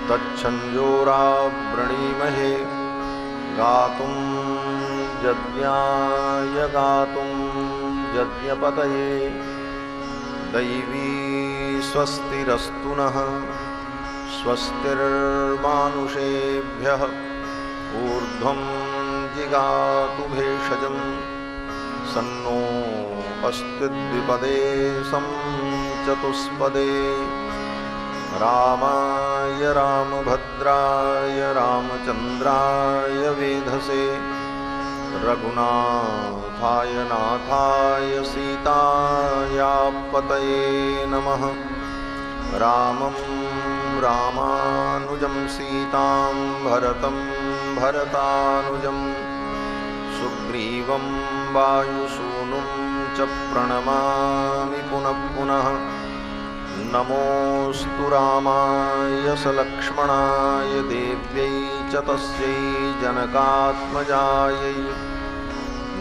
तच्छंजोरावृणीमहे गातुं यज्ञाय गातुं यज्ञपतये दैवी स्वस्तिरस्तु नः स्वस्तिर्मानुषेभ्यः ऊर्ध्वं जिगातु भेषजं सन्नो अस्ति द्विपदे सं चतुष्पदे रामाय रामभद्राय रामचन्द्राय वेधसे रघुनाथाय नाथाय सीतायापतये नमः। रामं रामानुजं सीतां भरतं भरतानुजं सुग्रीवं वायुसूनुं च प्रणमामि पुनः पुनः। नमोऽस्तु रामाय सलक्ष्मणाय देव्यै च तस्यै जनकात्मजायै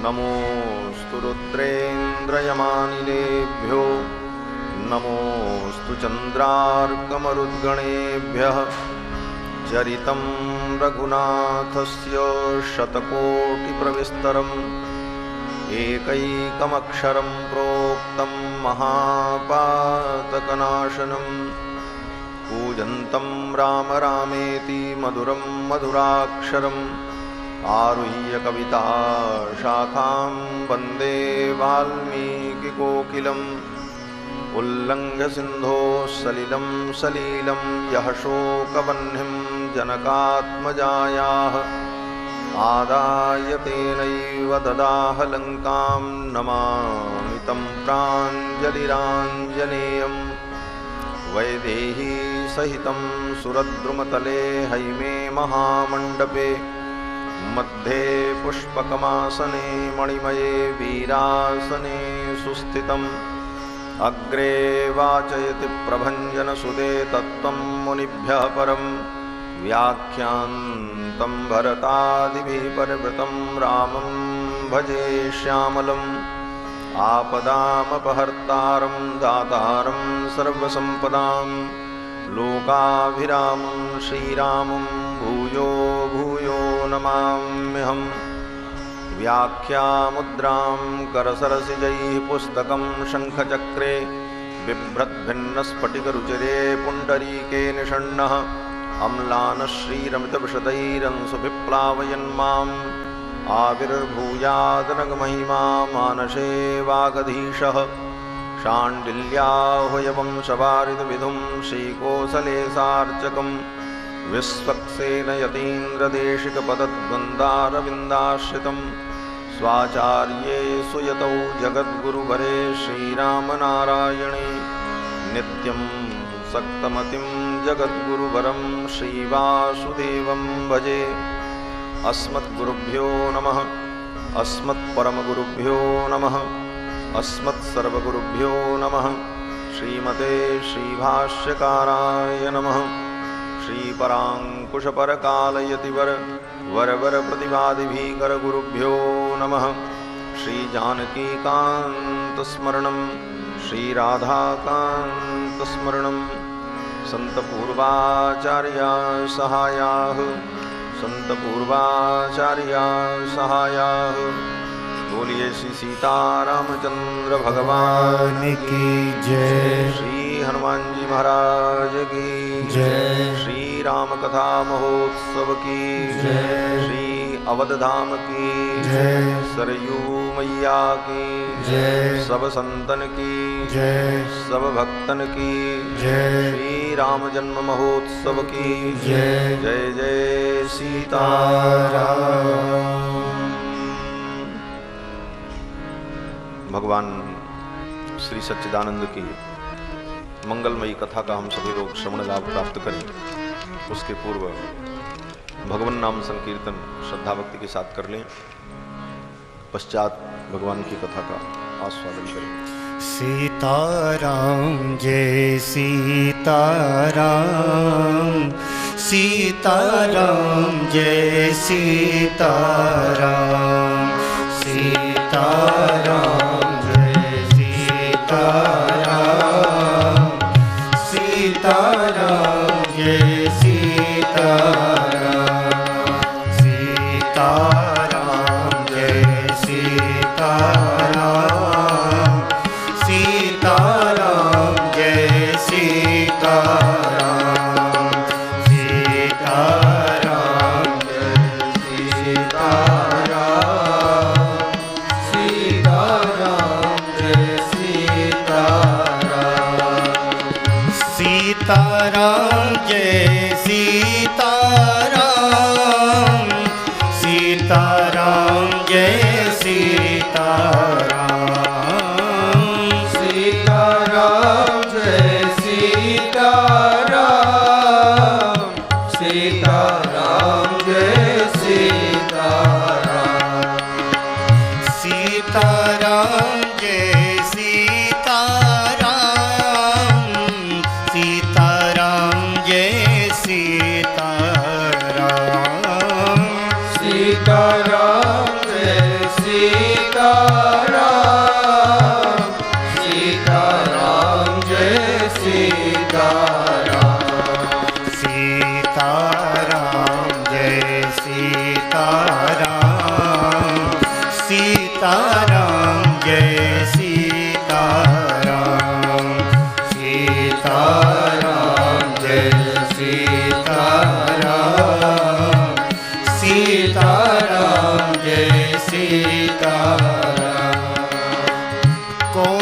नमोऽस्तु रुद्रेन्द्रयमानिलेभ्यो नमोऽस्तु चन्द्रार्कमरुद्गणेभ्यः। चरितं रघुनाथस्य शतकोटिप्रविस्तरम् एकैकमक्षरं प्रोक्तं महापातकनाशनं कूजन्तं राम रामेति मधुरं मधुराक्षरम् आरुह्य कविता शाखां वन्दे वाल्मीकिकोकिलम् उल्लङ्घ्य सिन्धोः सलिलं सलीलं यः शोकवह्निं जनकात्मजायाः आदाय तेनैव ददाह लङ्कां नमामि तं प्राञ्जलिराञ्जनेयम् वैदेही सहितं सुरद्रुमतले हैमे महामण्डपे मध्ये पुष्पकमासने मणिमये वीरासने सुस्थितम् अग्रे वाचयति प्रभञ्जनसुते तत्त्वं मुनिभ्यः परं व्याख्यान्तं भरतादिभिः परिवृतं रामं भजे श्यामलम् आपदामपहर्तारं दातारं सर्वसम्पदां लोकाभिरामं श्रीरामं भूयो भूयो नमाम्यहम्। व्याख्यामुद्रां करसरसिजैः पुस्तकं शङ्खचक्रे बिभ्रद्भिन्नस्फटिकरुचिरे पुण्डरीके निषण्णः अम्लानः श्रीरमितविशदैरंसुभिप्लावयन्माम् आविर्भूयादनगमहिमा मानसे वागधीशः शाण्डिल्याह्वयवंशवारिधविधुं श्रीकोसलेशार्चकम् विश्वक्सेनयतीन्द्रदेशिकपदद्वन्द्वारविन्दाश्रितं स्वाचार्ये सुयतौ जगद्गुरुवरे श्रीरामनारायणे नित्यं सक्तमतिं जगद्गुरुवरं श्रीवासुदेवं भजे। अस्मद्गुरुभ्यो नमः अस्मत्परमगुरुभ्यो नमः अस्मत्सर्वगुरुभ्यो नमः। श्रीमते श्रीभाष्यकाराय नमः। श्रीपराङ्कुशपरकालयतिवर वरवरप्रतिवादिभीकर गुरुभ्यो नमः। श्रीजानकीकान्तस्मरणं श्रीराधाकान्तस्मरणं सन्तपूर्वाचार्याः सहायाः सन्तपूर्वाचार्याः सहायाः। बोलिए श्री सीतारामचंद्र भगवान की जय। श्री हनुमान जी महाराज की जय। श्री राम कथा महोत्सव की जय। श्री अवधधाम की जय। सरयू मैया की जय। सब संतन की जय। सब भक्तन की जय। श्री राम जन्म महोत्सव की जय। जय जय सीताराम। भगवान श्री सच्चिदानंद की मंगलमयी कथा का हम सभी लोग श्रवण लाभ प्राप्त करें, उसके पूर्व भगवान नाम संकीर्तन श्रद्धा भक्ति के साथ कर लें, पश्चात भगवान की कथा का आस्वादन करें। सीताराम जय सीताराम, सीताराम जय सीताराम, सीताराम जय सीताराम, सीताराम जय सीताराम।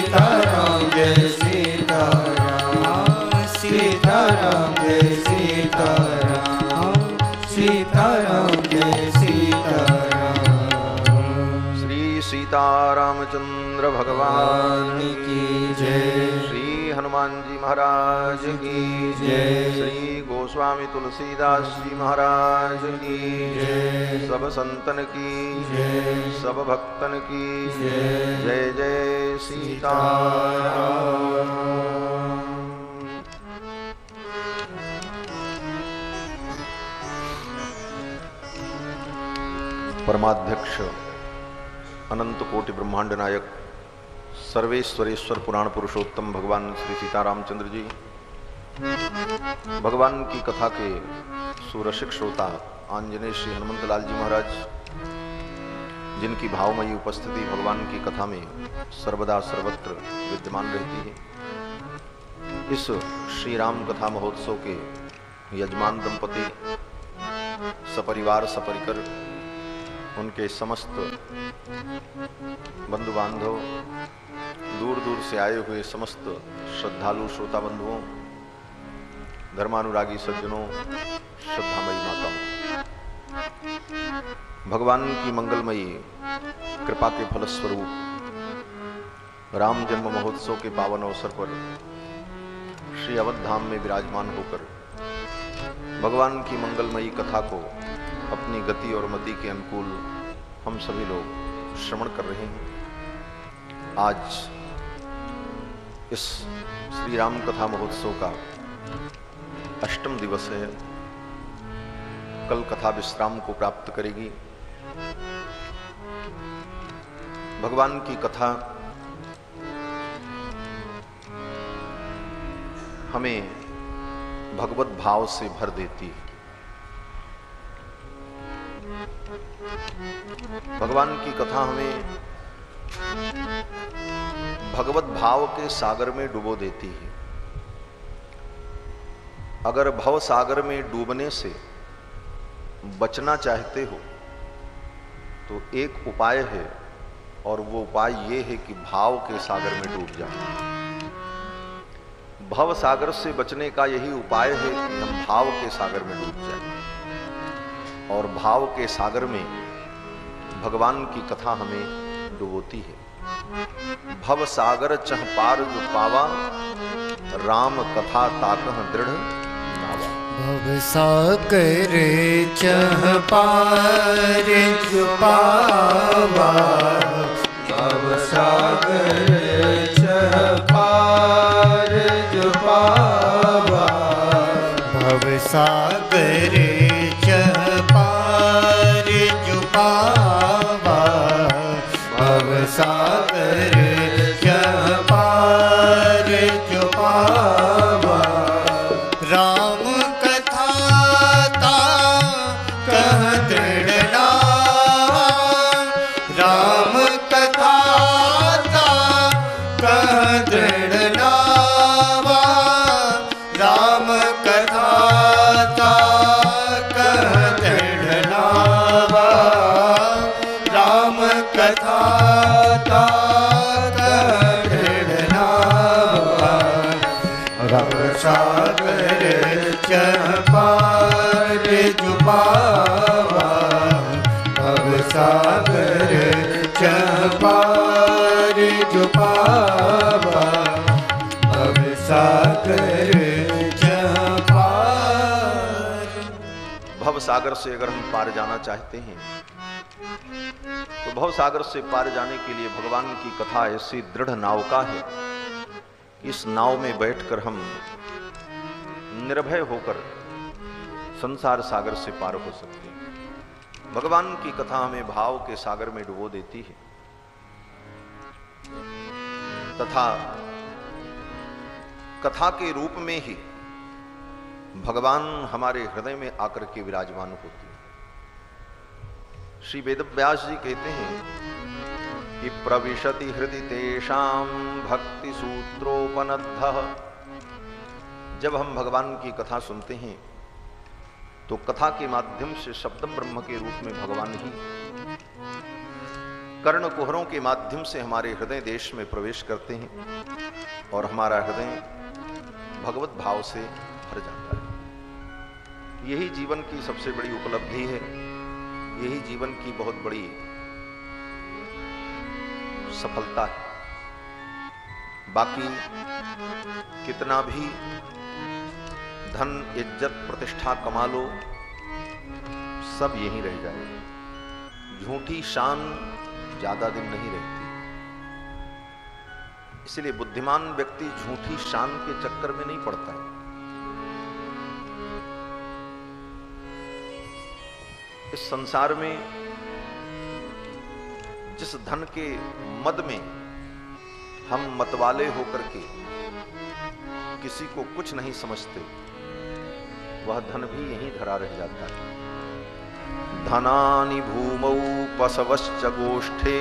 सीताराम जय सीताराम सीताराम जय सीताराम सीताराम जय सीताराम। श्री सीतारामचंद्र भगवान की जय। श्री हनुमान जी महाराज की जय। श्री गोस्वामी तुलसीदास जी महाराज की जय। सब संतन की जय। सब भक्तन की जय। जय जय सीताराम। परमाध्यक्ष अनंत कोटि ब्रह्मांड नायक सर्वेश्वरेश्वर पुराण पुरुषोत्तम भगवान श्री सीतारामचंद्र जी, भगवान की कथा के सुरसिक श्रोता आंजनेय श्री हनुमंत लाल जी महाराज, जिनकी भावमयी उपस्थिति भगवान की कथा में सर्वदा सर्वत्र विद्यमान रहती है। इस श्री राम कथा महोत्सव के यजमान दंपति सपरिवार सपरिकर, उनके समस्त बंधु बांधव, दूर दूर से आए हुए समस्त श्रद्धालु श्रोता बंधुओं, धर्मानुरागी सज्जनों, श्रद्धामयी माताओं, भगवान की मंगलमयी कृपा के फलस्वरूप राम जन्म महोत्सव के पावन अवसर पर श्री अवध धाम में विराजमान होकर भगवान की मंगलमयी कथा को अपनी गति और मति के अनुकूल हम सभी लोग श्रवण कर रहे हैं। आज इस श्री राम कथा महोत्सव का अष्टम दिवस है। कल कथा विश्राम को प्राप्त करेगी। भगवान की कथा हमें भगवत भाव से भर देती है। भगवान की कथा हमें भगवत भाव के सागर में डुबो देती है। अगर भव सागर में डूबने से बचना चाहते हो तो एक उपाय है, और वो उपाय ये है कि भाव के सागर में डूब जाओ। भव सागर से बचने का यही उपाय है कि हम भाव के सागर में डूब जाएं, और भाव के सागर में भगवान की कथा हमें डुबोती है। भव सागर चह पार जो पावा, राम कथा ताकह दृढ़ नावा। भव सागर चह पार जो पावा, भव सागर चह पार जो पावा, भव सागर चह पार जो पावा, भव सागर चह पार जो पावा। राम कथा ता कह दृढ़ नावा, राम कथा ता कह दृढ़ नावा, राम कथा ता कह दृढ़ नावा, राम कथा ता कह दृढ़ नावा। भव सागर चह पार जो पावा, भव सागर चह पार जो पावा, भव सागर चह पार। भव सागर से अगर हम पार जाना चाहते हैं तो भव सागर से पार जाने के लिए भगवान की कथा ऐसी दृढ़ नावका है। इस नाव में बैठकर हम निर्भय होकर संसार सागर से पार हो सकते हैं। भगवान की कथा हमें भाव के सागर में डुबो देती है तथा कथा के रूप में ही भगवान हमारे हृदय में आकर के विराजमान होते हैं। श्री वेदव्यास जी कहते हैं कि प्रविशति हृदि तेषां भक्ति सूत्रोपनद्धः। जब हम भगवान की कथा सुनते हैं तो कथा के माध्यम से शब्द ब्रह्म के रूप में भगवान ही कर्ण कुहरों के माध्यम से हमारे हृदय देश में प्रवेश करते हैं और हमारा हृदय भगवत भाव से भर जाता है। यही जीवन की सबसे बड़ी उपलब्धि है, यही जीवन की बहुत बड़ी सफलता है। बाकी कितना भी धन इज्जत प्रतिष्ठा कमा लो, सब यहीं रह जाएगा। झूठी शान ज्यादा दिन नहीं रहती। इसलिए बुद्धिमान व्यक्ति झूठी शान के चक्कर में नहीं पड़ता है। इस संसार में जिस धन के मद में हम मतवाले होकर के किसी को कुछ नहीं समझते, वह धन भी यहीं धरा रह जाता है। धनानि भूमौ पशवश्च गोष्ठे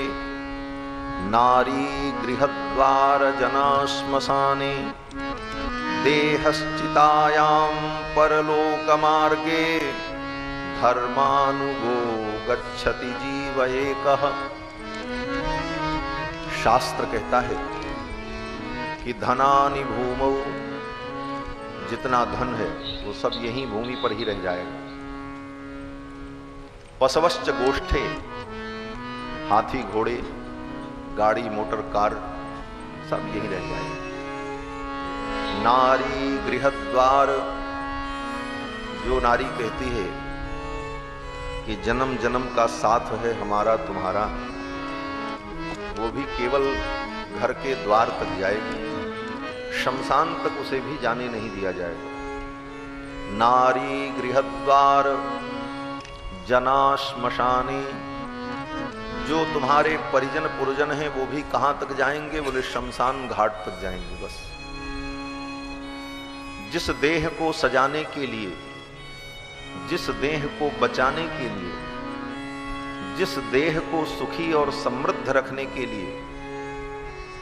नारी गृहद्वार जना श्मशाने देहश्चितायां परलोकमार्गे धर्मानुगो गच्छति जीव एकः। शास्त्र कहता है कि धनानि भूमौ, जितना धन है वो सब यही भूमि पर ही रह जाएगा। पशवश्च गोष्ठे, हाथी घोड़े गाड़ी मोटर कार सब यही रह जाएगा। नारी गृहद्वार, जो नारी कहती है कि जन्म जन्म का साथ है हमारा तुम्हारा, वो भी केवल घर के द्वार तक जाएगी, शमशान तक उसे भी जाने नहीं दिया जाएगा। नारी गृहद्वार जना श्मशाने, जो तुम्हारे परिजन पुरजन हैं वो भी कहां तक जाएंगे? बोले शमशान घाट तक जाएंगे। बस जिस देह को सजाने के लिए, जिस देह को बचाने के लिए, जिस देह को सुखी और समृद्ध रखने के लिए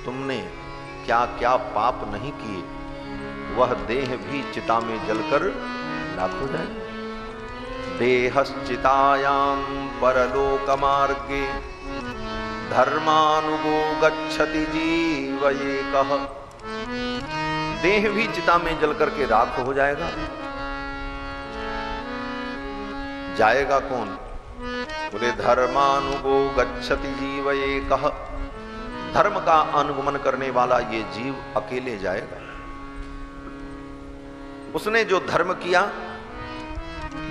तुमने क्या क्या पाप नहीं किए, वह देह भी चिता में जलकर लाख हो जाए। देहश्चितायां परलोकमार्गे धर्मानुगो गच्छति जीव एकः। देह भी चिता में जलकर के राख हो जाएगा। जाएगा कौन? बोले धर्मानुगो गच्छति जीव एकः। धर्म का अनुगमन करने वाला ये जीव अकेले जाएगा। उसने जो धर्म किया,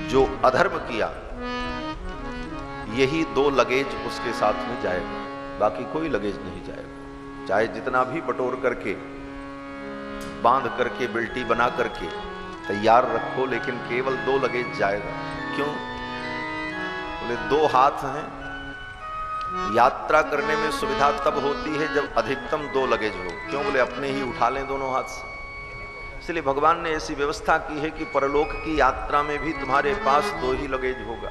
जो अधर्म किया, यही दो लगेज उसके साथ में जाएगा, बाकी कोई लगेज नहीं जाएगा। चाहे जितना भी बटोर करके बांध करके बिल्टी बना करके तैयार रखो, लेकिन केवल दो लगेज जाएगा। क्यों? बोले दो हाथ हैं, यात्रा करने में सुविधा तब होती है जब अधिकतम दो लगेज हो। क्यों? बोले अपने ही उठा लें दोनों हाथ से। इसलिए भगवान ने ऐसी व्यवस्था की है कि परलोक की यात्रा में भी तुम्हारे पास दो ही लगेज होगा,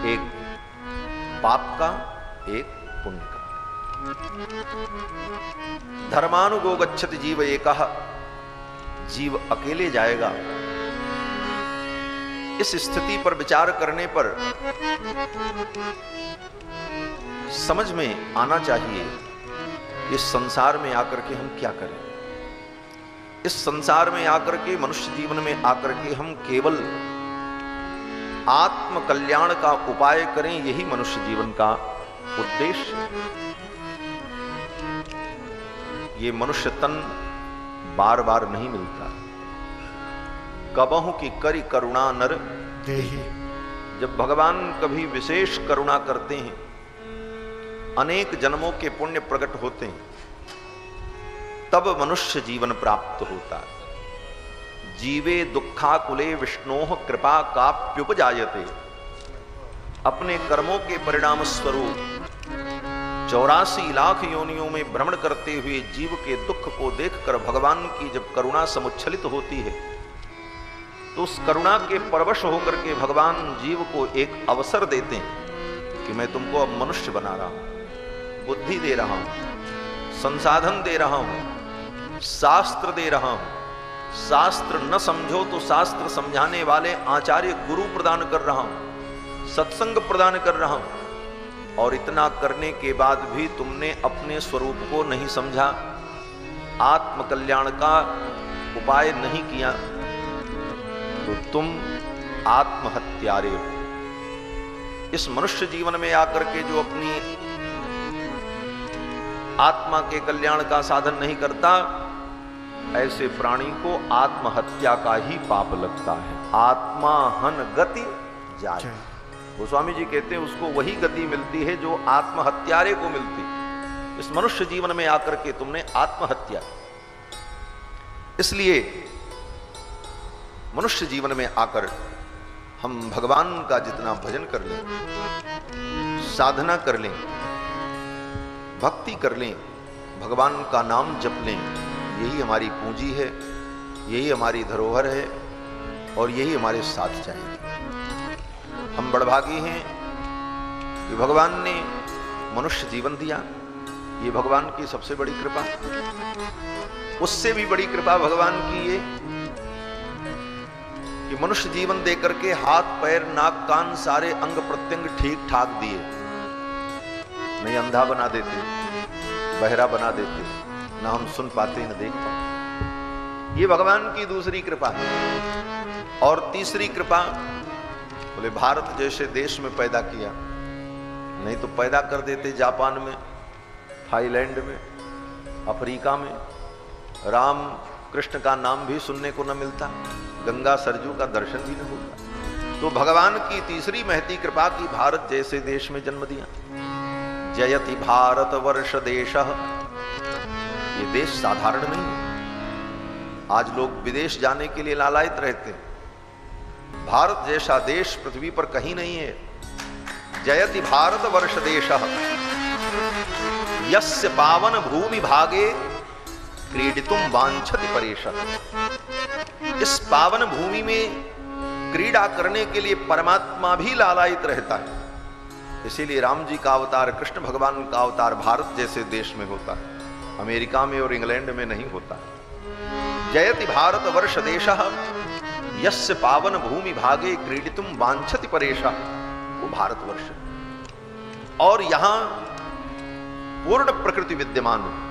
एक पाप का, एक पुण्य का। धर्मानुगो गच्छति जीव एकः। जीव अकेले जाएगा। इस स्थिति पर विचार करने पर समझ में आना चाहिए इस संसार में आकर के हम क्या करें। इस संसार में आकर के, मनुष्य जीवन में आकर के हम केवल आत्म कल्याण का उपाय करें, यही मनुष्य जीवन का उद्देश्य। ये मनुष्य तन बार बार नहीं मिलता। कबहु की करी करुणा नर देहि। जब भगवान कभी विशेष करुणा करते हैं, अनेक जन्मों के पुण्य प्रकट होते हैं, तब मनुष्य जीवन प्राप्त होता है। जीवे दुखाकुले विष्णोः कृपा काप्युपजायते। अपने कर्मों के परिणाम स्वरूप 84 लाख योनियों में भ्रमण करते हुए जीव के दुख को देखकर भगवान की जब करुणा समुच्छलित होती है, तो उस करुणा के परवश होकर के भगवान जीव को एक अवसर देते हैं कि मैं तुमको अब मनुष्य बना रहा हूं, बुद्धि दे रहा हूं, संसाधन दे रहा हूं, शास्त्र दे रहा हूं। शास्त्र न समझो तो शास्त्र समझाने वाले आचार्य गुरु प्रदान कर रहा हूं, सत्संग प्रदान कर रहा हूं, और इतना करने के बाद भी तुमने अपने स्वरूप को नहीं समझा, आत्मकल्याण का उपाय नहीं किया, तो तुम आत्महत्यारे हो। इस मनुष्य जीवन में आकर के जो अपनी आत्मा के कल्याण का साधन नहीं करता, ऐसे प्राणी को आत्महत्या का ही पाप लगता है। आत्मा हन गति जाए, गोस्वामी जी कहते हैं उसको वही गति मिलती है जो आत्महत्यारे को मिलती। इस मनुष्य जीवन में आकर के तुमने आत्महत्या, इसलिए मनुष्य जीवन में आकर हम भगवान का जितना भजन कर लें, साधना कर लें, भक्ति कर लें, भगवान का नाम जप लें, यही हमारी पूंजी है, यही हमारी धरोहर है और यही हमारे साथ चाहिए। हम बड़भागी हैं कि भगवान ने मनुष्य जीवन दिया, ये भगवान की सबसे बड़ी कृपा। उससे भी बड़ी कृपा भगवान की ये कि मनुष्य जीवन देकर के हाथ पैर नाक कान सारे अंग प्रत्यंग ठीक ठाक दिए, नहीं अंधा बना देते, बहरा बना देते, ना हम सुन पाते न देख पाते। ये भगवान की दूसरी कृपा है। और तीसरी कृपा, बोले भारत जैसे देश में पैदा किया, नहीं तो पैदा कर देते जापान में, थाईलैंड में, अफ्रीका में। राम कृष्ण का नाम भी सुनने को न मिलता, गंगा सरजू का दर्शन भी न होता। तो भगवान की तीसरी महती कृपा की भारत जैसे देश में जन्म दिया। जयति भारत वर्ष देश, ये देश साधारण नहीं है। आज लोग विदेश जाने के लिए लालायित रहते हैं, भारत जैसा देश पृथ्वी पर कहीं नहीं है। जयति भारत वर्ष देश, यस्य पावन भूमि भागे क्रीडितुम वांछति परेश। इस पावन भूमि में क्रीड़ा करने के लिए परमात्मा भी लालायित रहता है। इसीलिए राम जी का अवतार, कृष्ण भगवान का अवतार भारत जैसे देश में होता है, अमेरिका में और इंग्लैंड में नहीं होता। जयति भारत वर्ष देश, यस्य पावन भूमि भागे क्रीडितुम वांछति परेश, वो भारतवर्ष। और यहां पूर्ण प्रकृति विद्यमान है।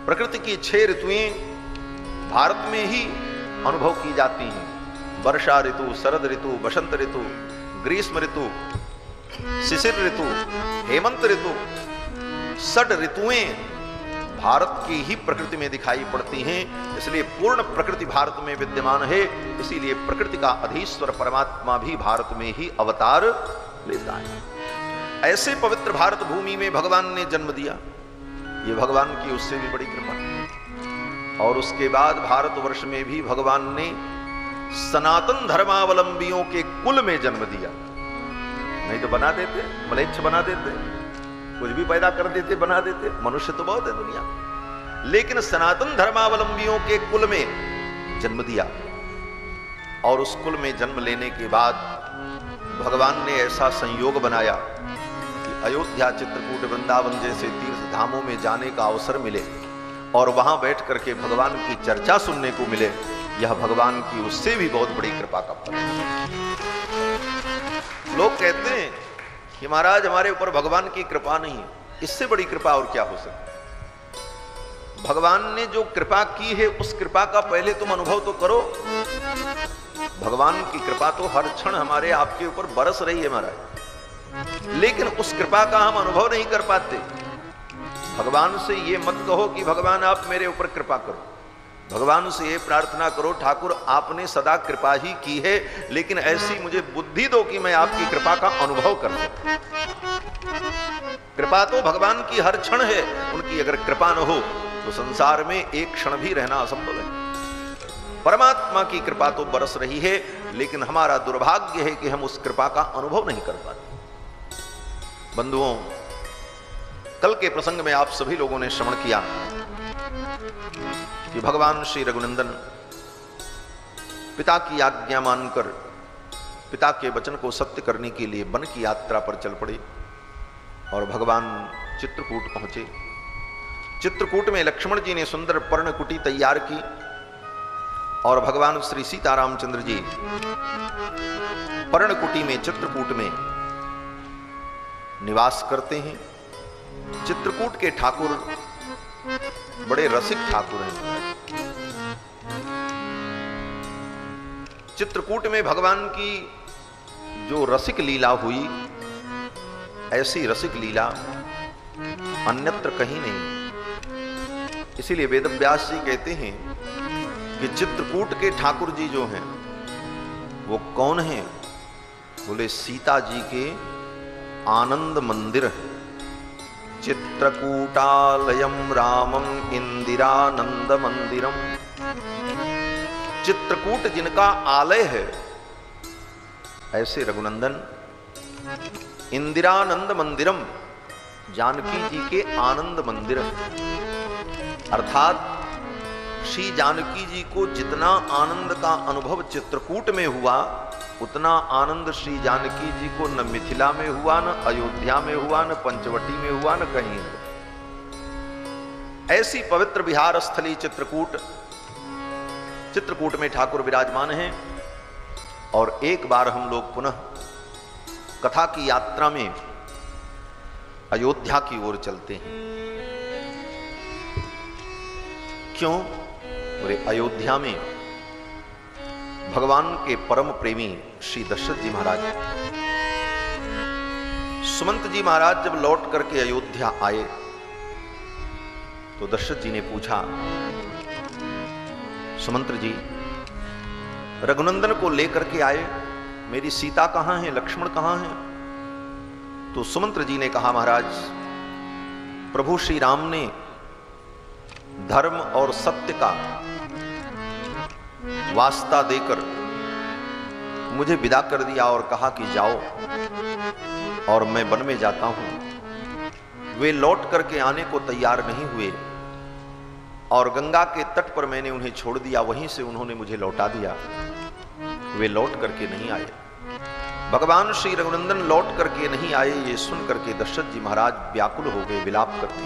प्रकृति की 6 ऋतुएं भारत में ही अनुभव की जाती हैं। वर्षा ऋतु, शरद ऋतु, बसंत ऋतु, ग्रीष्म ऋतु, शिशिर ऋतु, हेमंत ऋतु। 6 ऋतुएं भारत की ही प्रकृति में दिखाई पड़ती हैं। इसलिए पूर्ण प्रकृति भारत में विद्यमान है। इसीलिए प्रकृति का अधीश्वर परमात्मा भी भारत में ही अवतार लेता है। ऐसे पवित्र भारत भूमि में भगवान ने जन्म दिया, ये भगवान की उससे भी बड़ी कृपा। और उसके बाद भारतवर्ष में भी भगवान ने सनातन धर्मावलंबियों के कुल में जन्म दिया। नहीं तो बना देते, मलेच्छ बना देते, कुछ भी पैदा कर देते, बना देते। मनुष्य तो बहुत है दुनिया, लेकिन सनातन धर्मावलंबियों के कुल में जन्म दिया। और उस कुल में जन्म लेने के बाद भगवान ने ऐसा संयोग बनाया कि अयोध्या, चित्रकूट, वृंदावन जैसे तीर्थ धामों में जाने का अवसर मिले और वहां बैठ करके भगवान की चर्चा सुनने को मिले। यह भगवान की उससे भी बहुत बड़ी कृपा का फल है। लोग कहते हैं कि महाराज हमारे ऊपर भगवान की कृपा नहीं है, इससे बड़ी कृपा और क्या हो सकती। भगवान ने जो कृपा की है उस कृपा का पहले तुम अनुभव तो करो। भगवान की कृपा तो हर क्षण हमारे आपके ऊपर बरस रही है महाराज, लेकिन उस कृपा का हम अनुभव नहीं कर पाते। भगवान से ये मत कहो कि भगवान आप मेरे ऊपर कृपा करो। भगवान से ये प्रार्थना करो, ठाकुर आपने सदा कृपा ही की है, लेकिन ऐसी मुझे बुद्धि दो कि मैं आपकी कृपा का अनुभव कर सकूं। कृपा तो भगवान की हर क्षण है, उनकी अगर कृपा न हो तो संसार में एक क्षण भी रहना असंभव है। परमात्मा की कृपा तो बरस रही है, लेकिन हमारा दुर्भाग्य है कि हम उस कृपा का अनुभव नहीं कर पाते। बंधुओं, कल के प्रसंग में आप सभी लोगों ने श्रवण किया कि भगवान श्री रघुनंदन पिता की आज्ञा मानकर पिता के वचन को सत्य करने के लिए वन की यात्रा पर चल पड़े और भगवान चित्रकूट पहुंचे। चित्रकूट में लक्ष्मण जी ने सुंदर पर्णकुटी तैयार की और भगवान श्री सीतारामचंद्र जी पर्णकुटी में, चित्रकूट में निवास करते हैं। चित्रकूट के ठाकुर बड़े रसिक ठाकुर हैं। चित्रकूट में भगवान की जो रसिक लीला हुई, ऐसी रसिक लीला अन्यत्र कहीं नहीं। इसीलिए वेदव्यास जी कहते हैं कि चित्रकूट के ठाकुर जी जो हैं वो कौन हैं? बोले सीता जी के आनंद मंदिर है। चित्रकूटालयम रामम इंदिरानंद मंदिरम। चित्रकूट जिनका आलय है, ऐसे रघुनंदन इंदिरानंद मंदिरम, जानकी जी के आनंद मंदिर, अर्थात श्री जानकी जी को जितना आनंद का अनुभव चित्रकूट में हुआ, उतना आनंद श्री जानकी जी को न मिथिला में हुआ, न अयोध्या में हुआ, न पंचवटी में हुआ, न कहीं हुआ। ऐसी पवित्र विहार स्थली चित्रकूट, चित्रकूट में ठाकुर विराजमान हैं। और एक बार हम लोग पुनः कथा की यात्रा में अयोध्या की ओर चलते हैं। क्यों? बोले अयोध्या में भगवान के परम प्रेमी श्री दशरथ जी महाराज, सुमंत जी महाराज जब लौट करके अयोध्या आए तो दशरथ जी ने पूछा, सुमंत्र जी रघुनंदन को लेकर के आए, मेरी सीता कहां है, लक्ष्मण कहां है? तो सुमंत्र जी ने कहा, महाराज प्रभु श्री राम ने धर्म और सत्य का वास्ता देकर मुझे विदा कर दिया और कहा कि जाओ, और मैं वन में जाता हूं। वे लौट करके आने को तैयार नहीं हुए और गंगा के तट पर मैंने उन्हें छोड़ दिया, वहीं से उन्होंने मुझे लौटा दिया। वे लौट करके नहीं आए। भगवान श्री रघुनंदन लौट करके नहीं आए, ये सुन करके दशरथ जी महाराज व्याकुल हो गए, विलाप करते।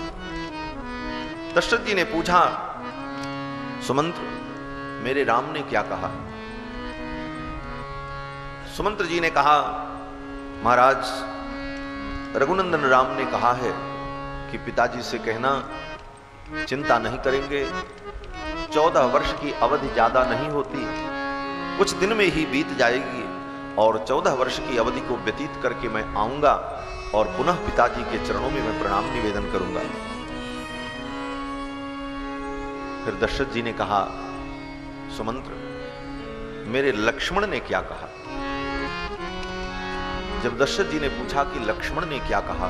दशरथ जी ने पूछा, सुमंत्र मेरे राम ने क्या कहा? सुमंत्र जी ने कहा, महाराज रघुनंदन राम ने कहा है कि पिताजी से कहना चिंता नहीं करेंगे, 14 वर्ष की अवधि ज्यादा नहीं होती, कुछ दिन में ही बीत जाएगी और 14 वर्ष की अवधि को व्यतीत करके मैं आऊंगा और पुनः पिताजी के चरणों में मैं प्रणाम निवेदन करूंगा। फिर दशरथ जी ने कहा, सुमंत्र मेरे लक्ष्मण ने क्या कहा? जब दशरथ जी ने पूछा कि लक्ष्मण ने क्या कहा,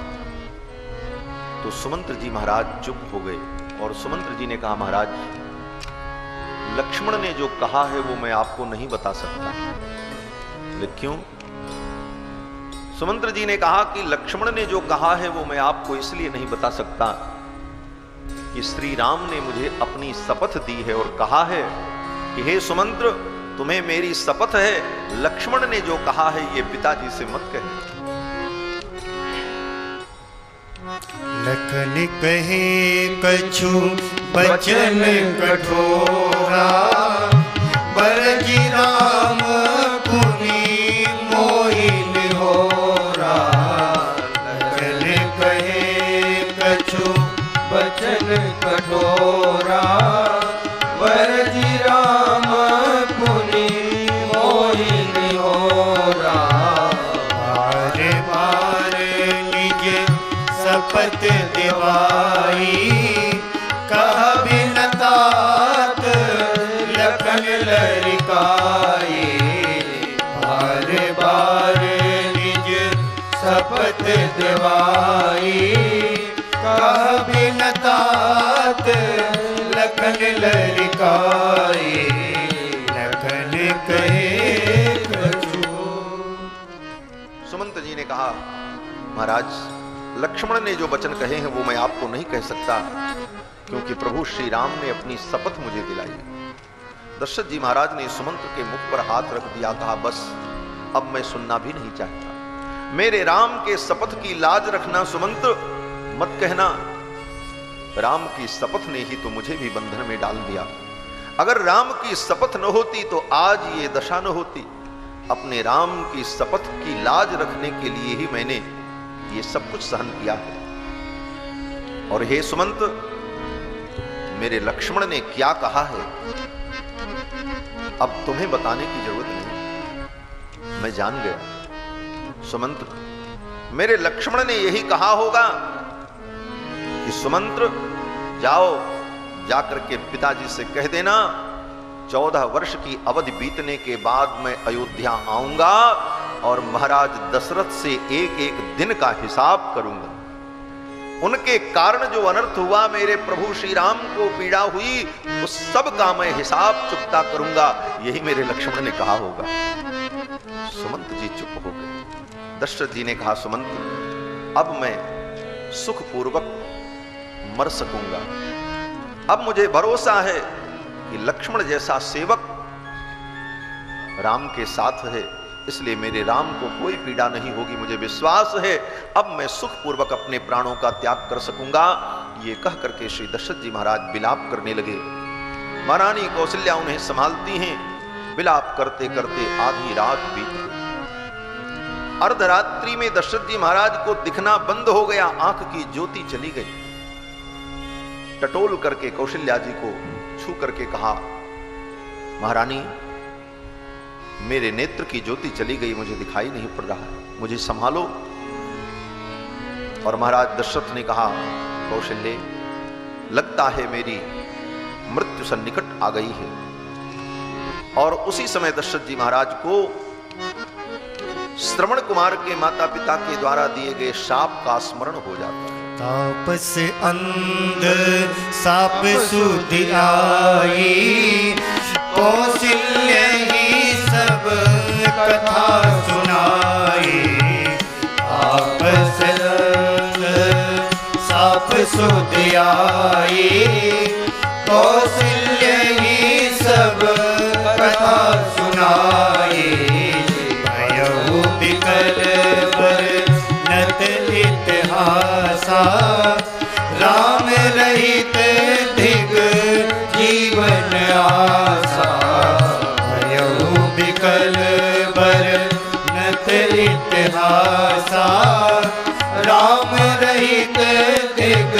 तो सुमंत्र जी महाराज चुप हो गए और सुमंत्र जी ने कहा, महाराज लक्ष्मण ने जो कहा है वो मैं आपको नहीं बता सकता। क्यों? सुमंत्र जी ने कहा कि लक्ष्मण ने जो कहा है वो मैं आपको इसलिए नहीं बता सकता कि श्री राम ने मुझे अपनी शपथ दी है और कहा है कि हे सुमंत्र तुम्हें मेरी शपथ है, लक्ष्मण ने जो कहा है ये पिताजी से मत कहे। लखन कहे कछु बचन कठोरा, बरजी राम पुनि मोहिन होरा। लखन कहे कछु बचन कठोरा, बरजी राम पुनि मोहिन होरा। बार बार निज शपथ दिवाई, कह बिनतात लखन लरिकाई। बार बार निज शपथ दिवाई, कह बिनतात लखन लरिकाई। लखन कहे कछु। सुमंत जी ने कहा, महाराज लक्ष्मण ने जो वचन कहे हैं वो मैं आपको नहीं कह सकता, क्योंकि प्रभु श्री राम ने अपनी शपथ मुझे दिलाई। दशरथ जी महाराज ने सुमंत के मुख पर हाथ रख दिया, कहा बस अब मैं सुनना भी नहीं चाहता। मेरे राम के शपथ की लाज रखना सुमंत, मत कहना। राम की शपथ ने ही तो मुझे भी बंधन में डाल दिया। अगर राम की शपथ न होती तो आज ये दशा न होती। अपने राम की शपथ की लाज रखने के लिए ही मैंने ये सब कुछ सहन किया है। और हे सुमंत, मेरे लक्ष्मण ने क्या कहा है अब तुम्हें बताने की जरूरत नहीं, मैं जान गया। सुमंत, मेरे लक्ष्मण ने यही कहा होगा कि सुमंत्र जाओ, जाकर के पिताजी से कह देना 14 वर्ष की अवधि बीतने के बाद मैं अयोध्या आऊंगा और महाराज दशरथ से एक एक दिन का हिसाब करूंगा। उनके कारण जो अनर्थ हुआ, मेरे प्रभु श्री राम को पीड़ा हुई, उस सब का मैं हिसाब चुकता करूंगा, यही मेरे लक्ष्मण ने कहा होगा। सुमंत जी चुप हो गए। दशरथ जी ने कहा, सुमंत, अब मैं सुखपूर्वक मर सकूंगा। अब मुझे भरोसा है कि लक्ष्मण जैसा सेवक राम के साथ है, इसलिए मेरे राम को कोई पीड़ा नहीं होगी, मुझे विश्वास है अब मैं सुखपूर्वक अपने प्राणों का त्याग कर सकूंगा। ये कह करके श्री दशरथ जी महाराज विलाप करने लगे। महारानी कौशल्या उन्हें संभालती हैं। विलाप करते करते आधी रात बीत गई। अर्धरात्रि में दशरथ जी महाराज को दिखना बंद हो गया, आंख की ज्योति चली गई। टटोल करके कौशल्या जी को छू करके कहा, महारानी, मेरे नेत्र की ज्योति चली गई, मुझे दिखाई नहीं पड़ रहा है, मुझे संभालो। और महाराज दशरथ ने कहा, कौशल्य, लगता है मेरी मृत्यु सन्निकट आ गई है। और उसी समय दशरथ जी महाराज को श्रवण कुमार के माता पिता के द्वारा दिए गए शाप का स्मरण हो जाता है। तापस अंध साप सुधि आई, कौशल्य ही सब कथा सुनाई। तापस अंध साप सुधि आई, कौशल्य ही सब कथा सुनाई। भयउ विकल वर्णत इतिहासा, राम रहित धिग जीवन आसा। भयउ विकल वर्णत इतिहासा, राम रहित धिग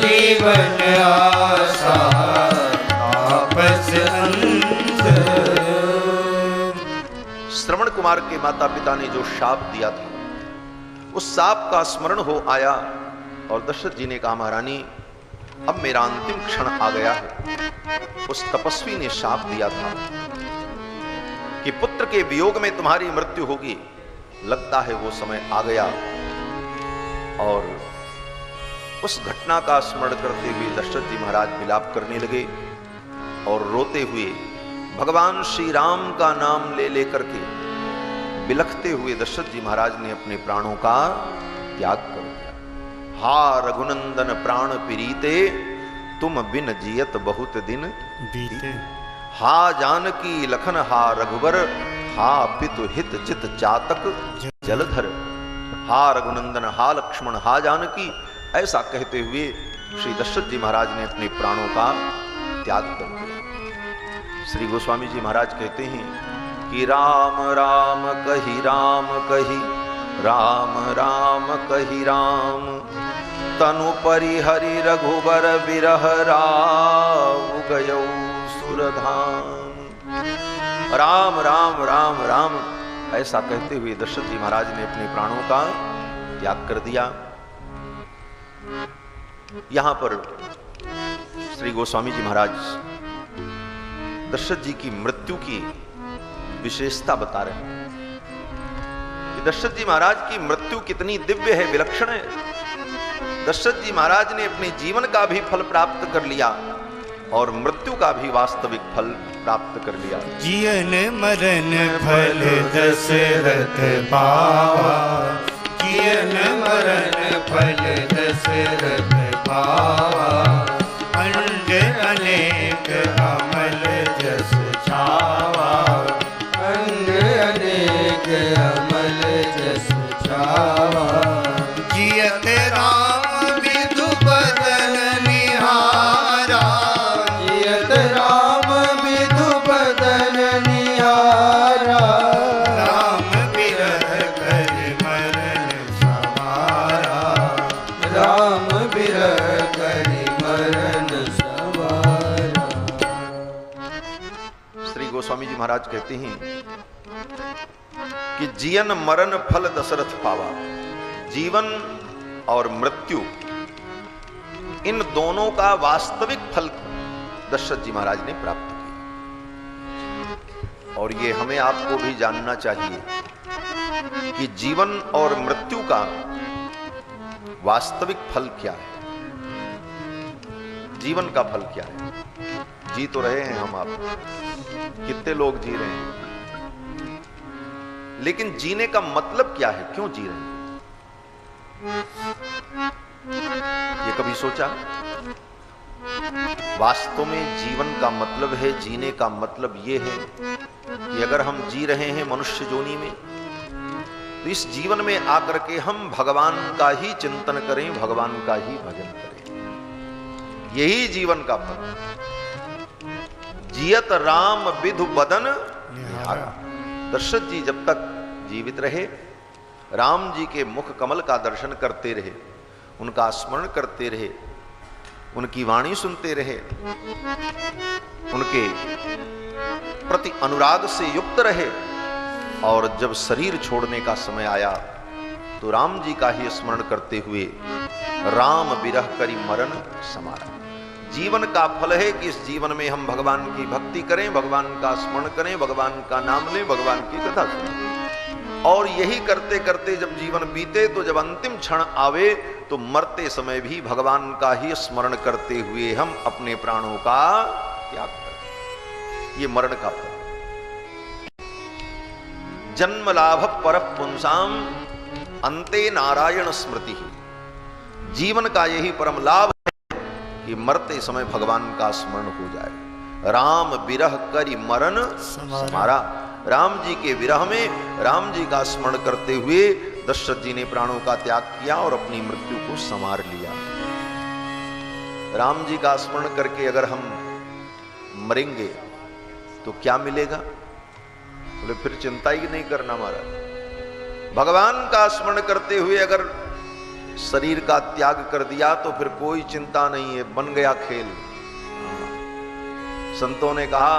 जीवन आसा। तापस अंध। श्रवण कुमार के माता पिता ने जो शाप दिया था, उस शाप का स्मरण हो आया और दशरथ जी ने कहा, महारानी, अब मेरा अंतिम क्षण आ गया है। उस तपस्वी ने शाप दिया था कि पुत्र के वियोग में तुम्हारी मृत्यु होगी, लगता है वो समय आ गया। और उस घटना का स्मरण करते हुए दशरथ जी महाराज विलाप करने लगे और रोते हुए भगवान श्री राम का नाम ले लेकर के बिलखते हुए दशरथ जी महाराज ने अपने प्राणों का त्याग कर दिया। हा रघुनंदन प्राण प्रीते, तुम बिन जियत बहुत दिन बीते। हा जानकी लखन हा रघुबर, हा पितु हित चित चातक जलधर। हा रघुनंदन, हा लक्ष्मण, हा जानकी, ऐसा कहते हुए श्री दशरथ जी महाराज ने अपने प्राणों का त्याग कर दिया। श्री गोस्वामी जी महाराज कहते हैं कि राम राम कही राम कही, राम राम कही राम, तनु परिहरि रघुबर बिरह राव गयौ सुरधाम। राम राम राम राम, ऐसा कहते हुए दशरथ जी महाराज ने अपने प्राणों का त्याग कर दिया। यहां पर श्री गोस्वामी जी महाराज दशरथ जी की मृत्यु की विशेषता बता रहे हैं। दशरथ जी महाराज की मृत्यु कितनी दिव्य है, विलक्षण है। दशरथ जी महाराज ने अपने जीवन का भी फल प्राप्त कर लिया और मृत्यु का भी वास्तविक फल प्राप्त कर लिया। जीवन मरण फल दशरथ पावा, जीवन मरण फल दशरथ पावा। अंड अनेक अमल जस छावा, अंड अनेक अमल जस छावा। जियत राम विधु बदन निहारा, जियत राम विधु बदन निहारा। राम बिरह कर मरण सवारा, महाराज कहते हैं कि जियन मरण फल दशरथ पावा। जीवन और मृत्यु, इन दोनों का वास्तविक फल दशरथ जी महाराज ने प्राप्त किया। और ये हमें आपको भी जानना चाहिए कि जीवन और मृत्यु का वास्तविक फल क्या है, जीवन का फल क्या है। जी तो रहे हैं हम आप, कितने लोग जी रहे हैं, लेकिन जीने का मतलब क्या है, क्यों जी रहे हैं, ये कभी सोचा? वास्तव में जीवन का मतलब है, जीने का मतलब ये है कि अगर हम जी रहे हैं मनुष्य योनि में, तो इस जीवन में आकर के हम भगवान का ही चिंतन करें, भगवान का ही भजन करें। यही जीवन का फल। जियत राम विधु बदन निहारा। दशरथ जी जब तक जीवित रहे, राम जी के मुख कमल का दर्शन करते रहे, उनका स्मरण करते रहे, उनकी वाणी सुनते रहे, उनके प्रति अनुराग से युक्त रहे। और जब शरीर छोड़ने का समय आया तो राम जी का ही स्मरण करते हुए राम विरह करी मरण समारा। जीवन का फल है कि इस जीवन में हम भगवान की भक्ति करें, भगवान का स्मरण करें, भगवान का नाम लें, भगवान की कथा सुनें। और यही करते करते जब जीवन बीते, तो जब अंतिम क्षण आवे तो मरते समय भी भगवान का ही स्मरण करते हुए हम अपने प्राणों का त्याग करें। ये मरण का फल। जन्म लाभ पर पुंसाम अंते नारायण स्मृति। जीवन का यही परम लाभ है कि मरते समय भगवान का स्मरण हो जाए। राम विरह करी मरण समारा। राम जी के विरह में राम जी का स्मरण करते हुए दशरथ जी ने प्राणों का त्याग किया और अपनी मृत्यु को संवार लिया। राम जी का स्मरण करके अगर हम मरेंगे तो क्या मिलेगा? बोले फिर चिंता ही नहीं करना महाराज। भगवान का स्मरण करते हुए अगर शरीर का त्याग कर दिया तो फिर कोई चिंता नहीं है, बन गया खेल। संतों ने कहा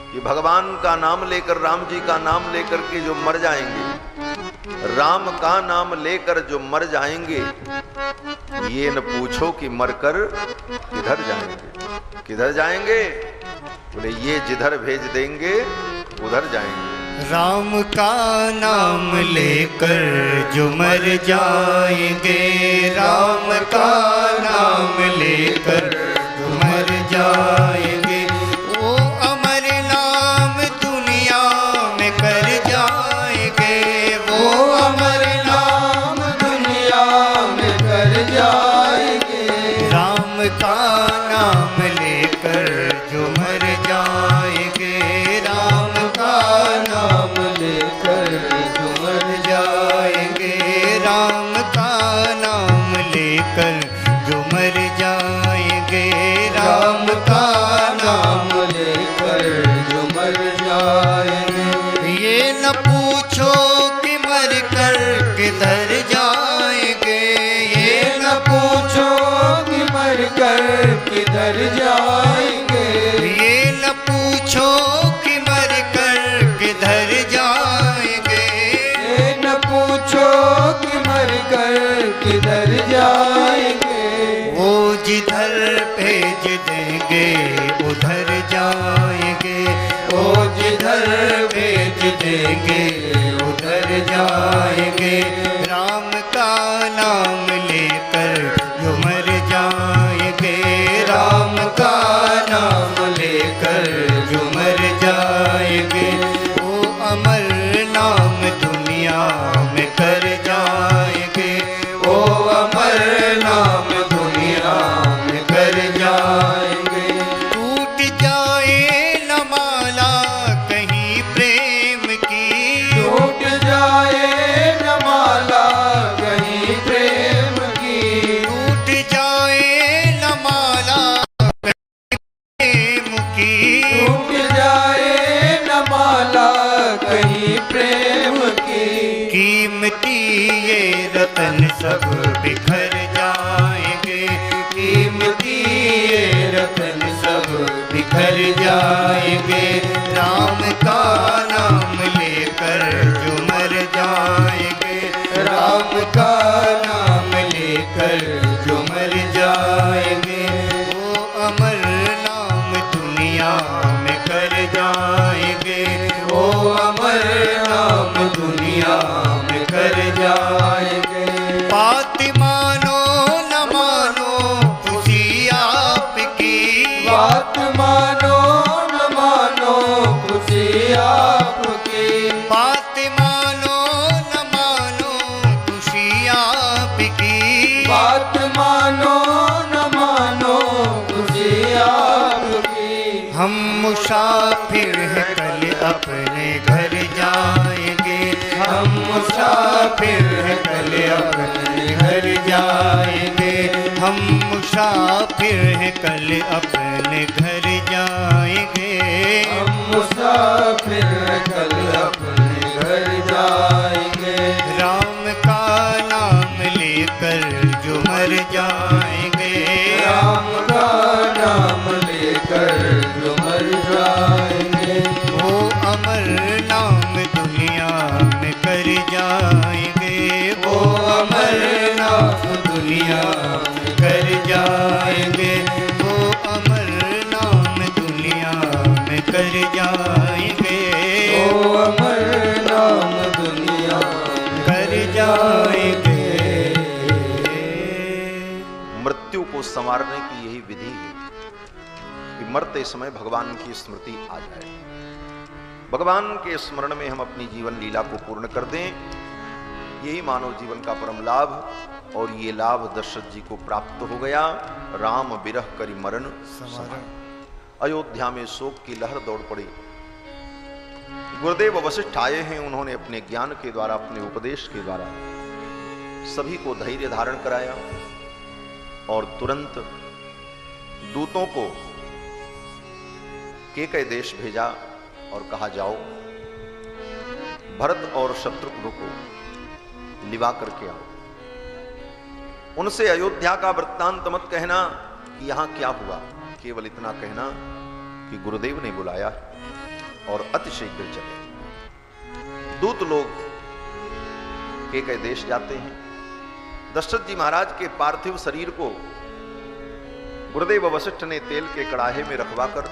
कि भगवान का नाम लेकर, राम जी का नाम लेकर के जो मर जाएंगे, राम का नाम लेकर जो मर जाएंगे, ये न पूछो कि मरकर किधर जाएंगे। किधर जाएंगे? बोले ये जिधर भेज देंगे उधर जाएंगे। राम का नाम लेकर जो मर जाएंगे, राम का नाम लेकर जो मर जाएंगे, वो अमर नाम दुनिया में कर जाएंगे, वो अमर नाम दुनिया में कर जाएंगे। राम का नाम लेकर जो मर जाएंगे, राम का नाम लेकर जो मर जाएंगे, राम का नाम लेकर जो मर जाएंगे, राम का नाम लेकर जो मर जाएंगे। ये न पूछो कि मर कर किधर जाएंगे, ये न पूछो कि मर कर किधर जाएंगे, ये न पूछो कि मर कर किधर जाएंगे, ये न पूछो कि मर कर किधर जाएंगे। वो जिधर भेज देंगे उधर जाएंगे, वो जिधर भेज देंगे उधर जाएंगे। राम का नाम लेकर जो मर जाएंगे, राम का नाम लेकर जो मर जाएंगे, वो अमर नाम दुनिया में कर जाएंगे, वो अमर नाम दुनिया में कर जाएंगे। टूट जाए न माला कहीं प्रेम की, टूट जाए न माला कहीं प्रेम की, टूट जाए न माला कहीं प्रेम की, टूट जाए न माला कहीं प्रेम की। कीमती ये रतन सब बिखर जाएंगे, कीमती ये रतन सब बिखर जाएंगे। राम खुशी आपकी। हम मुसाफिर हैं कल अपने घर जाएंगे, हम मुसाफिर हैं कल अपने घर जाएंगे, हम मुसाफिर हैं कल अपने घर जाएंगे, हम मुसाफिर हैं कल अपने घर जाएंगे। राम का नाम लेकर जो मर जाएंगे, राम का नाम लेकर जो मर जाएंगे, वो अमर नाम दुनिया में कर जाएंगे, वो अमर नाम दुनिया में कर जाएंगे, वो अमर नाम दुनिया में कर जाएंगे, वो अमर नाम दुनिया में कर जाएंगे। मृत्यु को संवारने की यही विधि है कि मरते समय भगवान की स्मृति आ जाए, भगवान के स्मरण में हम अपनी जीवन लीला को पूर्ण कर दें। यही मानव जीवन का परम लाभ, और ये लाभ दशरथ जी को प्राप्त हो गया। राम बिरह करि मरण समार, अयोध्या में शोक की लहर दौड़ पड़ी। गुरुदेव वशिष्ठ आए हैं, उन्होंने अपने ज्ञान के द्वारा, अपने उपदेश के द्वारा सभी को धैर्य धारण कराया और तुरंत दूतों को केकय देश भेजा और कहा जाओ भरत और शत्रुघ्न को लिवा करके आओ। उनसे अयोध्या का वृत्तांत मत कहना कि यहां क्या हुआ, केवल इतना कहना कि गुरुदेव ने बुलाया और अतिशीघ्र चले। दूत लोग केकय देश जाते हैं। दशरथ जी महाराज के पार्थिव शरीर को गुरुदेव वशिष्ठ ने तेल के कड़ाहे में रखवा कर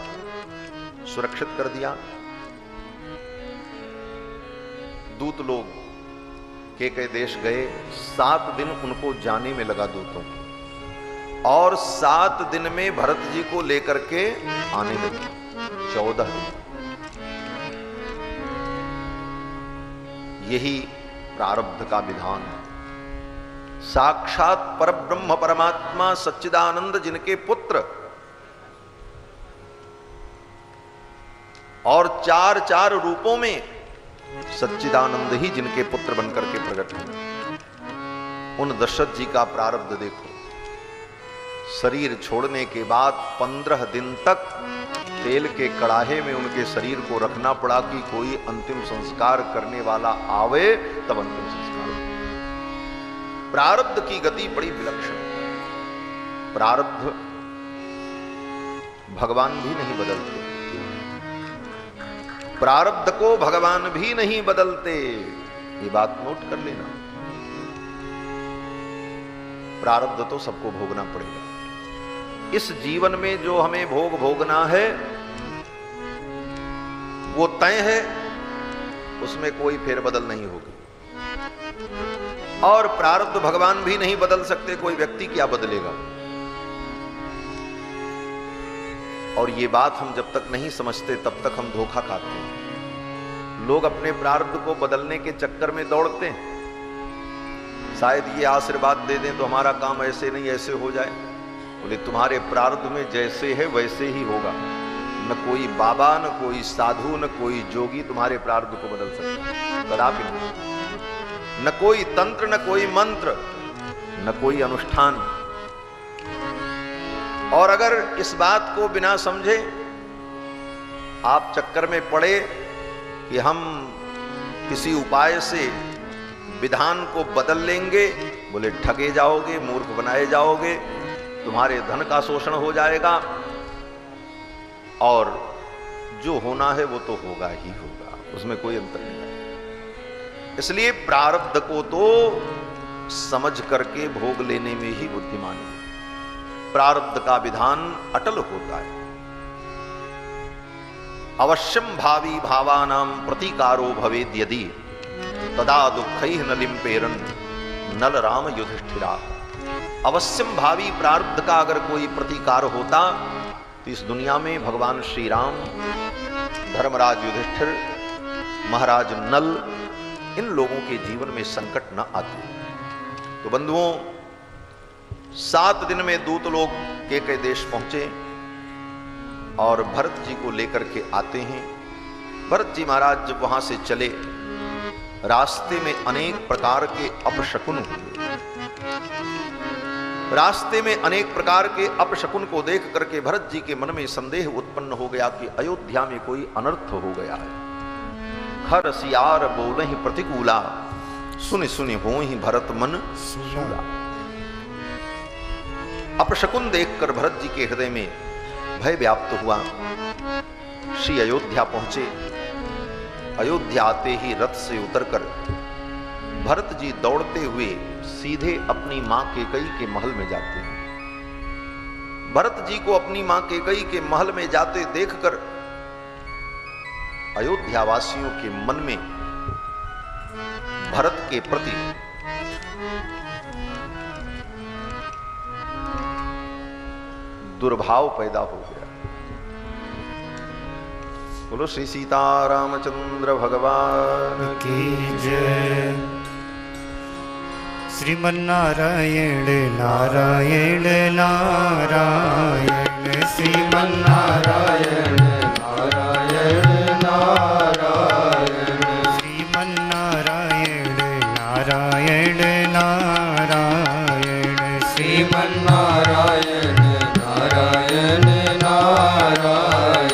सुरक्षित कर दिया। दूत लोग केकय देश गए। 7 दिन उनको जाने में लगा दूतों को, और 7 दिन में भरत जी को लेकर के आने लगे। 14 दिन। यही प्रारब्ध का विधान है। साक्षात परब्रह्म परमात्मा सच्चिदानंद जिनके पुत्र, और 4 रूपों में सच्चिदानंद ही जिनके पुत्र बनकर के प्रकट हैं, उन दशरथ जी का प्रारब्ध देखो। शरीर छोड़ने के बाद 15 दिन तक तेल के कड़ाहे में उनके शरीर को रखना पड़ा कि कोई अंतिम संस्कार करने वाला आवे तब अंतिम संस्कार हो। प्रारब्ध की गति बड़ी विलक्षण है। प्रारब्ध भगवान भी नहीं बदलते, प्रारब्ध को भगवान भी नहीं बदलते, ये बात नोट कर लेना। प्रारब्ध तो सबको भोगना पड़ेगा। इस जीवन में जो हमें भोग भोगना है वो तय है, उसमें कोई फेरबदल नहीं होगी। और प्रारब्ध भगवान भी नहीं बदल सकते, कोई व्यक्ति क्या बदलेगा। और ये बात हम जब तक नहीं समझते तब तक हम धोखा खाते हैं। लोग अपने प्रारब्ध को बदलने के चक्कर में दौड़ते हैं, शायद ये आशीर्वाद दे दें तो हमारा काम ऐसे नहीं ऐसे हो जाए। बोले तुम्हारे प्रारब्ध में जैसे है वैसे ही होगा। न कोई बाबा, न कोई साधु, न कोई जोगी तुम्हारे प्रारब्ध को बदल सकता, कदापि नहीं। न कोई तंत्र, न कोई मंत्र, न कोई अनुष्ठान। और अगर इस बात को बिना समझे आप चक्कर में पड़े कि हम किसी उपाय से विधान को बदल लेंगे, बोले ठगे जाओगे, मूर्ख बनाए जाओगे, तुम्हारे धन का शोषण हो जाएगा, और जो होना है वो तो होगा ही होगा, उसमें कोई अंतर नहीं है। इसलिए प्रारब्ध को तो समझ करके भोग लेने में ही बुद्धिमानी है। प्रारब्ध का विधान अटल होता है। अवश्यम भावी भावानां प्रतीकारो भवेद यदि तदा दुःखैः न लिम्पेरन् नल राम युधिष्ठिरा। अवश्यम भावी प्रारब्ध का अगर कोई प्रतीकार होता तो इस दुनिया में भगवान श्री राम, धर्मराज युधिष्ठिर, महाराज नल, इन लोगों के जीवन में संकट न आते। तो बंधुओं, 7 दिन में दूत लोग के देश पहुंचे और भरत जी को लेकर के आते हैं। भरत जी महाराज जब वहां से चले, रास्ते में अनेक प्रकार के अपशकुन हुए। रास्ते में अनेक प्रकार के अपशकुन को देख करके भरत जी के मन में संदेह उत्पन्न हो गया कि अयोध्या में कोई अनर्थ हो गया है। खर सियार बोलहि प्रतिकूला, सुनि सुनि होहि भरत मन सूला। अपशकुन देखकर भरत जी के हृदय में भय व्याप्त हुआ। श्री अयोध्या पहुंचे। अयोध्या आते ही रथ से उतरकर भरत जी दौड़ते हुए सीधे अपनी मां कैकेयी के महल में जाते हैं। भरत जी को अपनी मां कैकेयी के महल में जाते देखकर अयोध्या वासियों के मन में भरत के प्रति दुर्भाव पैदा हो गया। बोलो श्री सीतारामचंद्र भगवान की जय। श्रीमन्नारायण नारायण नारायण, श्रीमन्नारायण नारायण नारायण, श्रीमन्नारायण नारायण नारायण, श्रीमन्नारायण नारायण नारायण,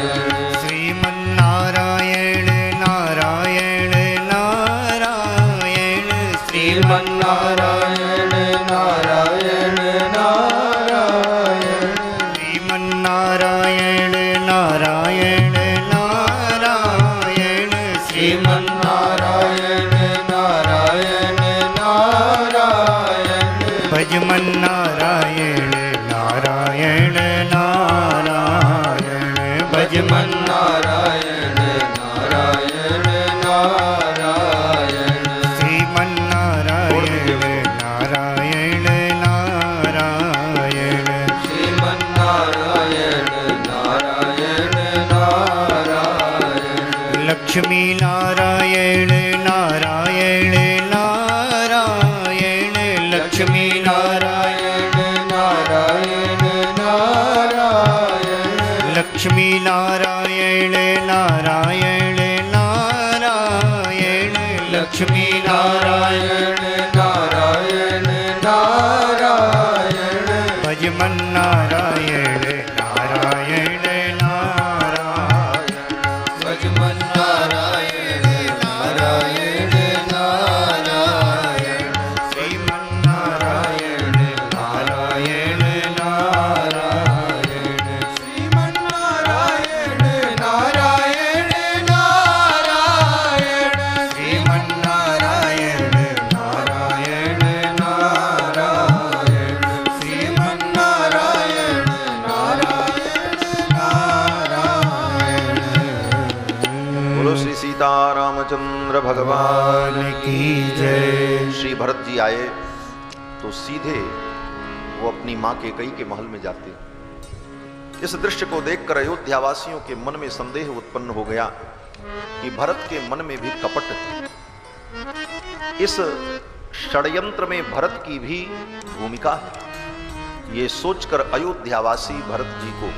श्रीमन्नारायण नारायण नारायण, श्रीमन्नारायण नारायण नारायण, श्रीमन्नारायण नारायण नारायण, श्रीमन्नारायण नारायण नारायण, भजमन्नारायण नारायण नारायण, भजमन्नारायण नारायण नारायण, श्रीमन्नारायण नारायण नारायण, श्रीमन्नारायण नारायण नारायण, लक्ष्मी नारायण नारायण नारायण, लक्ष्मी नारायण नारायण नारायण, लक्ष्मी नारायण नारायण नारायण, लक्ष्मी नारायण नारायण नारायण, भजमन्नारायण नारायण नारायण, भजमन्नारायण नारायण नारायण, श्रीमन्नारायण नारायण नारायण, श्रीमन्नारायण नारायण नारायण, श्रीमन्नारायण नारायण नारायण, श्रीमन्नारायण नारायण नारायण। बोलो श्री सीतारामचंद्र भगवान की जय। श्री भरत जी आए तो सीधे वो अपनी मां कैकेयी के महल में जाते। इस दृश्य को देखकर अयोध्या वासियों के मन में संदेह उत्पन्न हो गया कि भरत के मन में भी कपट है। इस षड्यंत्र में भरत की भी भूमिका है। ये सोचकर अयोध्यावासी भरत जी को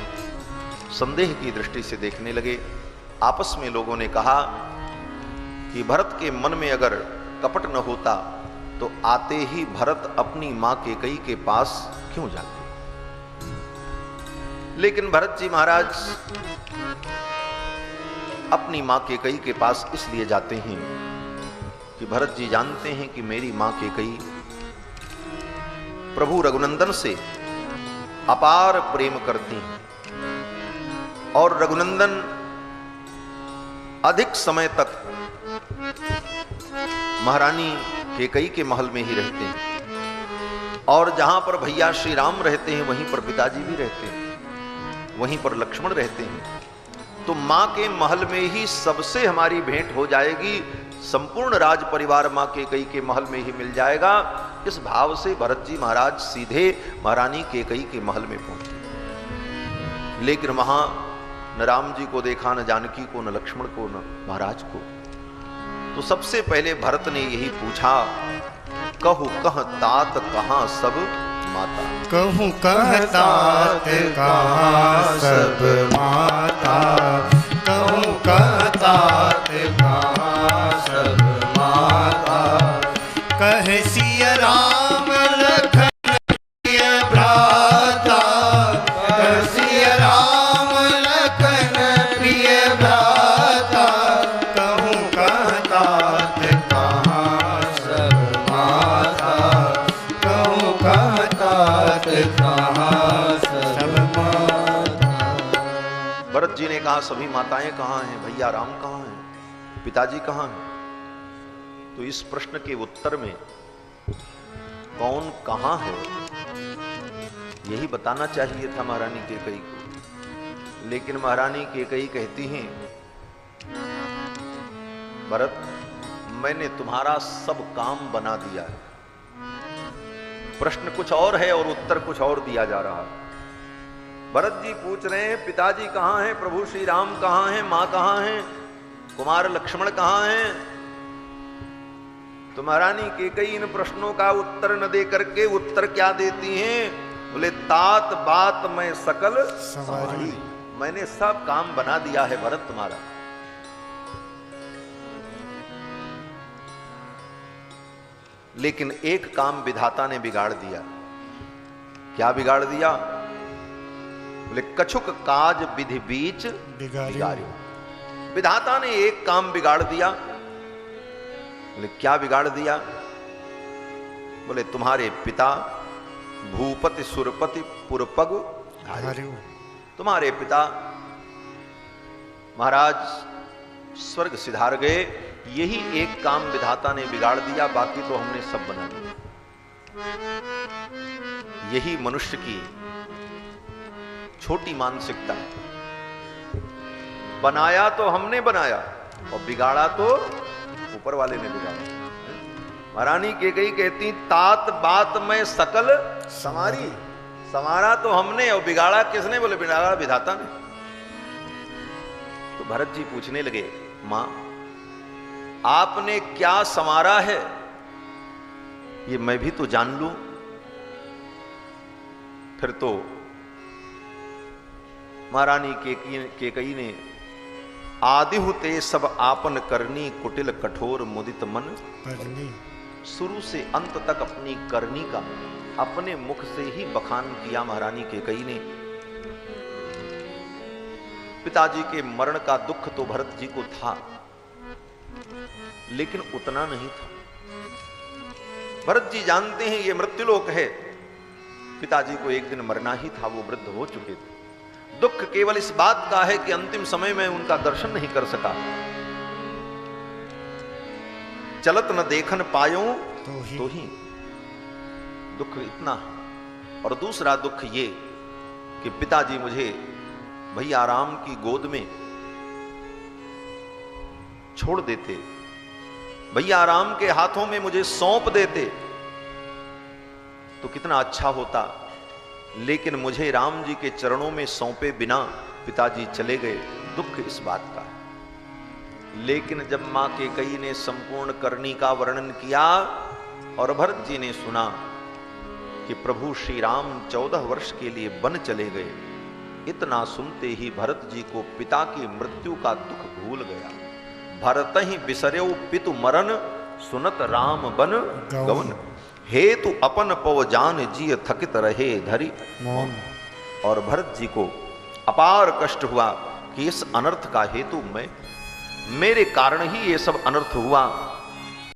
संदेह की दृष्टि से देखने लगे। आपस में लोगों ने कहा कि भरत के मन में अगर कपट न होता तो आते ही भरत अपनी मां कैकेयी के पास क्यों जाते। लेकिन भरत जी महाराज अपनी मां कैकेयी के पास इसलिए जाते हैं कि भरत जी जानते हैं कि मेरी मां कैकेयी प्रभु रघुनंदन से अपार प्रेम करती हैं और रघुनंदन अधिक समय तक महारानी कैकेयी के महल में ही रहते हैं और जहां पर भैया श्री राम रहते हैं वहीं पर पिताजी भी रहते हैं, वहीं पर लक्ष्मण रहते हैं। तो मां के महल में ही सबसे हमारी भेंट हो जाएगी, संपूर्ण राज परिवार मां कैकेयी के महल में ही मिल जाएगा। इस भाव से भरत जी महाराज सीधे महारानी कैकेयी के महल में पहुंचे। लेकिन वहां न राम जी को देखा, न जानकी को, न लक्ष्मण को, न महाराज को। तो सबसे पहले भरत ने यही पूछा, कहु कह तात कहां सब माता। कहूँ कहतात कहाँ सब माता, कहूँ कहतात कहाँ सब माता। कह सिया राम लखन प्रिय भ्राता, कह सिया राम लखन प्रिय भ्राता। कहूँ कहतात कहाँ सब माता, कहूँ कहतात कहाँ सब माता। भरत जी ने कहा सभी माताएं कहाँ हैं, भैया राम कहाँ हैं, पिताजी कहाँ हैं? तो इस प्रश्न के उत्तर में कौन कहाँ है यही बताना चाहिए था महारानी कैकेयी को। लेकिन महारानी कैकेयी कहती हैं, भरत मैंने तुम्हारा सब काम बना दिया है, प्रश्न कुछ और है और उत्तर कुछ और दिया जा रहा है। भरत जी पूछ रहे हैं पिताजी कहाँ हैं, प्रभु श्री राम कहाँ हैं, मां कहाँ हैं, कुमार लक्ष्मण कहाँ हैं? तो महारानी कैकेयी इन प्रश्नों का उत्तर न दे करके उत्तर क्या देती हैं? बोले तात बात मैं सकल सवारी, मैंने सब काम बना दिया है भरत तुम्हारा। लेकिन एक काम विधाता ने बिगाड़ दिया। क्या बिगाड़ दिया? बोले कछुक काज विधि बीच बिगाड़ियो। विधाता ने एक काम बिगाड़ दिया। बोले क्या बिगाड़ दिया? बोले तुम्हारे पिता भूपति सुरपति पुरपगु धार्यु, तुम्हारे पिता महाराज स्वर्ग सिधार गए, यही एक काम विधाता ने बिगाड़ दिया, बाकी तो हमने सब बना दिया। यही मनुष्य की छोटी मानसिकता है। बनाया तो हमने बनाया और बिगाड़ा तो ऊपर वाले ने बिगाड़ा। महारानी कैकेयी कहती तात बात में सकल समारी, समारा तो हमने और बिगाड़ा किसने? बोले बिगाड़ा विधाता ने। तो भरत जी पूछने लगे, मां आपने क्या समारा है ये मैं भी तो जान लूं। फिर तो महारानी कैकेयी ने आदिहुते सब आपन करनी, कुटिल कठोर मुदित मन करनी। शुरू से अंत तक अपनी करनी का अपने मुख से ही बखान किया महारानी कैकेयी ने। पिताजी के मरण का दुख तो भरत जी को था, लेकिन उतना नहीं था। भरत जी जानते हैं ये मृत्युलोक है, पिताजी को एक दिन मरना ही था, वो वृद्ध हो चुके थे। दुख केवल इस बात का है कि अंतिम समय में उनका दर्शन नहीं कर सका। चलत न देखन पायो तो ही दुख इतना है। और दूसरा दुख ये कि पिताजी मुझे भैया राम की गोद में छोड़ देते, भैया राम के हाथों में मुझे सौंप देते तो कितना अच्छा होता। लेकिन मुझे राम जी के चरणों में सौंपे बिना पिताजी चले गए, दुख इस बात का है। लेकिन जब मां कैकेयी ने संपूर्ण करनी का वर्णन किया और भरत जी ने सुना कि प्रभु श्री राम 14 वर्ष के लिए वन चले गए, इतना सुनते ही भरत जी को पिता की मृत्यु का दुख भूल गया। भरत ही बिसर्यो पितु मरण, सुनत राम बन गवन। हेतु अपन पव जान जिय थकित रहे धरी मौन। और भरत जी को अपार कष्ट हुआ कि इस अनर्थ का हेतु मैं, मेरे कारण ही ये सब अनर्थ हुआ।